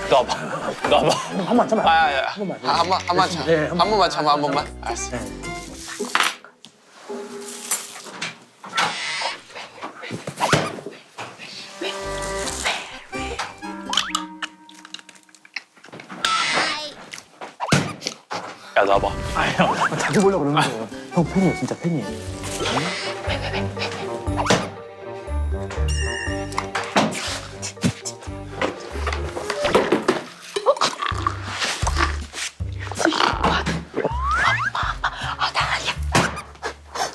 놔봐. 놔봐. 한 번만 참아. 한 번만 참. 네, 한 번만 참아, 한 번만. 알았어. 야, 놔봐. 형 자주 보려고 그러는 거예요. 형 팬이에요, 진짜 팬이에요.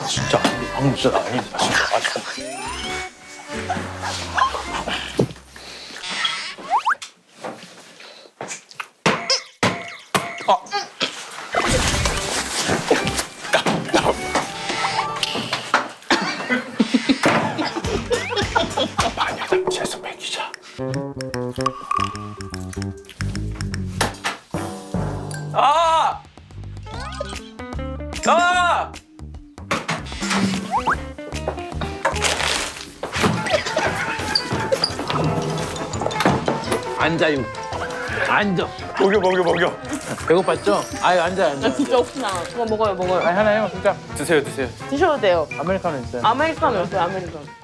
진짜 방금 진짜 나 아닙니다. 진짜 맞아. 재수 매기자. 아! 아! 앉아요. 앉아. 먹여. 배고팠죠? 아유, 앉아. 나 진짜 혹시나 그거 먹어요. 아니, 하나요, 진짜. 드세요. 드셔도 돼요. 아메리카노 있어요. 아메리카노 였어요 아메리카노.